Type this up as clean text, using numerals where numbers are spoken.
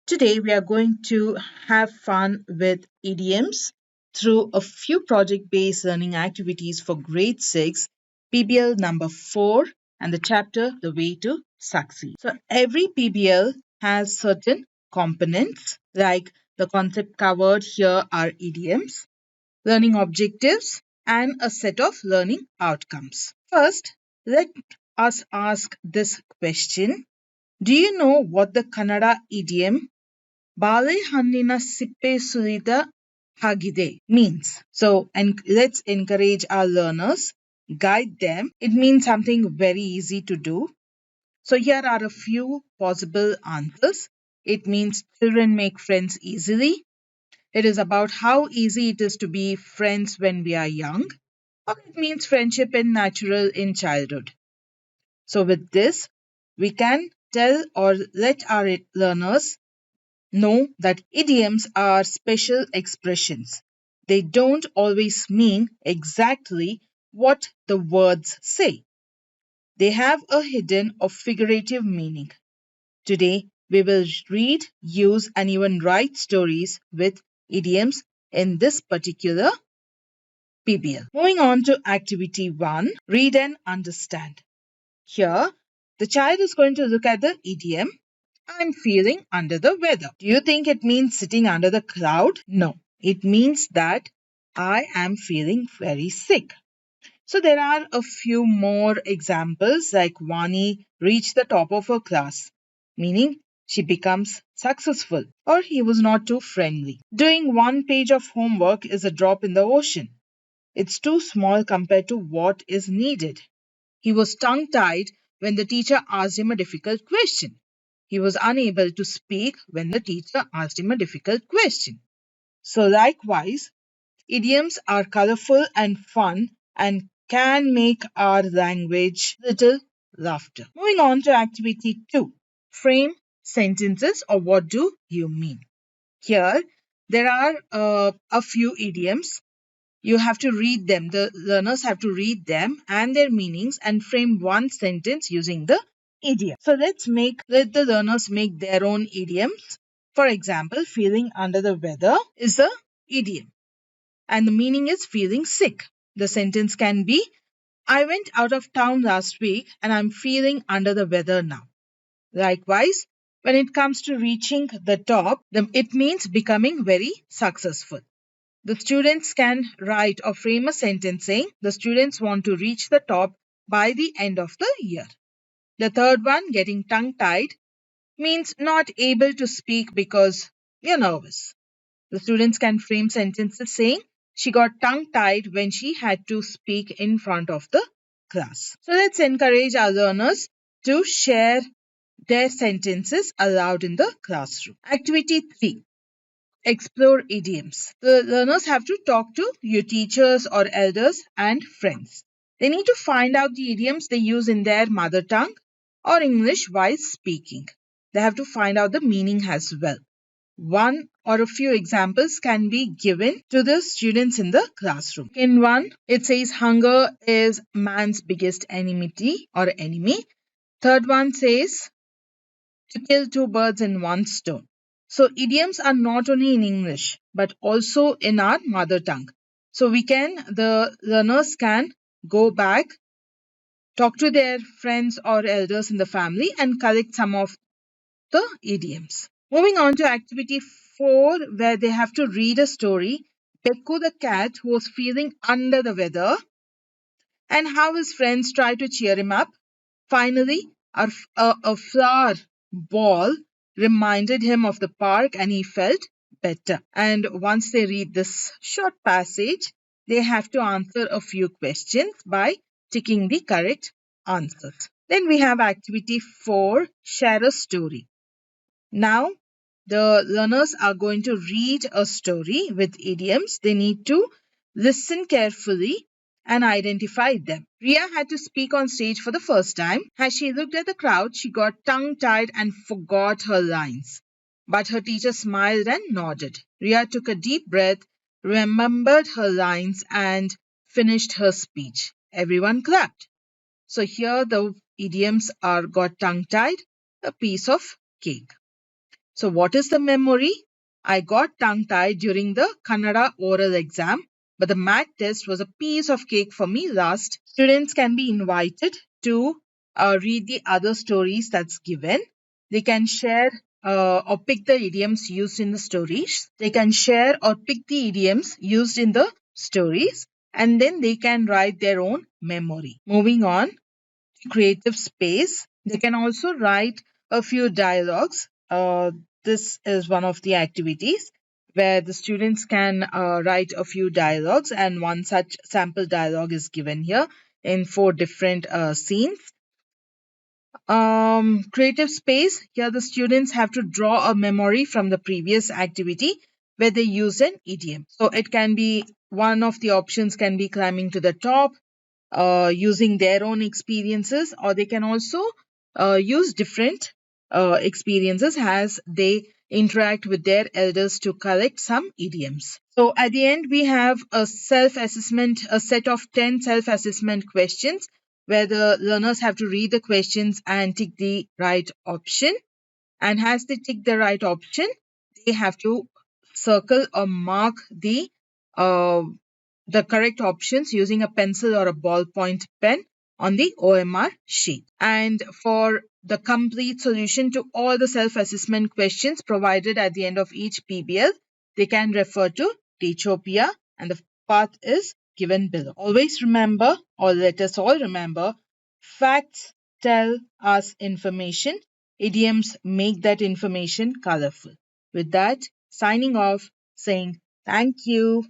Today we are going to have fun with idioms through a few project-based learning activities for grade 6, PBL number 4 and the chapter The Way to Succeed. So every PBL has certain components like the concept covered here are idioms, learning objectives and a set of learning outcomes. First, let us ask this question. Do you know what the Kannada idiom ಬಾಳೆಹಣ್ಣಿನ ಸಿಪ್ಪೆ ಸುಲಿದ ಹಾಗಿದೆ means? And let's encourage our learners, guide them. It means something very easy to do. So here are a few possible answers. It means children make friends easily. It is about how easy it is to be friends when we are young. Or it means friendship is natural in childhood. So with this, we can tell or let our learners know that idioms are special expressions. They don't always mean exactly what the words say. They have a hidden or figurative meaning. Today, we will read, use, and even write stories with idioms in this particular PBL. Moving on to activity 1, read and understand. Here, the child is going to look at the idiom I'm feeling under the weather. Do you think it means sitting under the cloud? No, it means that I am feeling very sick. So there are a few more examples like Vani reached the top of her class, meaning she becomes successful, or he was not too friendly. Doing one page of homework is a drop in the ocean. It's too small compared to what is needed. He was tongue-tied when the teacher asked him a difficult question. He was unable to speak when the teacher asked him a difficult question. So likewise, idioms are colorful and fun and can make our language little laughter. Moving on to activity 2, frame sentences or what do you mean? Here, there are a few idioms. You have to read them. The learners have to read them and their meanings and frame one sentence using the idiom. So let the learners make their own idioms. For example, feeling under the weather is the idiom and the meaning is feeling sick. The sentence can be, I went out of town last week and I'm feeling under the weather now. Likewise, when it comes to reaching the top, it means becoming very successful. The students can write or frame a sentence saying the students want to reach the top by the end of the year. The third one, getting tongue-tied, means not able to speak because you're nervous. The students can frame sentences saying she got tongue-tied when she had to speak in front of the class. So let's encourage our learners to share their sentences aloud in the classroom. Activity 3. Explore idioms. The learners have to talk to your teachers or elders and friends. They need to find out the idioms they use in their mother tongue or English while speaking. They have to find out the meaning as well. One or a few examples can be given to the students in the classroom. In one, it says hunger is man's biggest enemy. Third one says to kill two birds in one stone. So idioms are not only in English but also in our mother tongue. So the learners can go back, talk to their friends or elders in the family and collect some of the idioms. Moving on to activity 4 where they have to read a story. Bekku the cat who was feeling under the weather and how his friends try to cheer him up. Finally, a flower ball reminded him of the park and he felt better. And once they read this short passage, they have to answer a few questions by ticking the correct answers. Then we have activity 4, share a story. Now, the learners are going to read a story with idioms. They need to listen carefully and identify them. Ria had to speak on stage for the first time. As she looked at the crowd, she got tongue-tied and forgot her lines. But her teacher smiled and nodded. Ria took a deep breath, remembered her lines, and finished her speech. Everyone clapped. So here the idioms are got tongue-tied, a piece of cake. So what is the memory? I got tongue-tied during the Kannada oral exam, but the math test was a piece of cake for me last. Students can be invited to read the other stories that's given. They can share or pick the idioms used in the stories. They can share or pick the idioms used in the stories, and then they can write their own memory. Moving on, creative space. They can also write a few dialogues. This is one of the activities where the students can write a few dialogues, and one such sample dialogue is given here in 4 different scenes. Creative space. Here, the students have to draw a memory from the previous activity where they use an idiom. So, it can be one of the options can be climbing to the top, using their own experiences, or they can also use different experiences as they interact with their elders to collect some idioms. So at the end, we have a self-assessment, a set of 10 self-assessment questions where the learners have to read the questions and tick the right option. And as they tick the right option, they have to circle or mark uh, the correct options using a pencil or a ballpoint pen on the OMR sheet. And for the complete solution to all the self-assessment questions provided at the end of each PBL, they can refer to Teachopia, and the path is given below. Always remember, or let us all remember, facts tell us information, idioms make that information colorful. With that, signing off, saying thank you.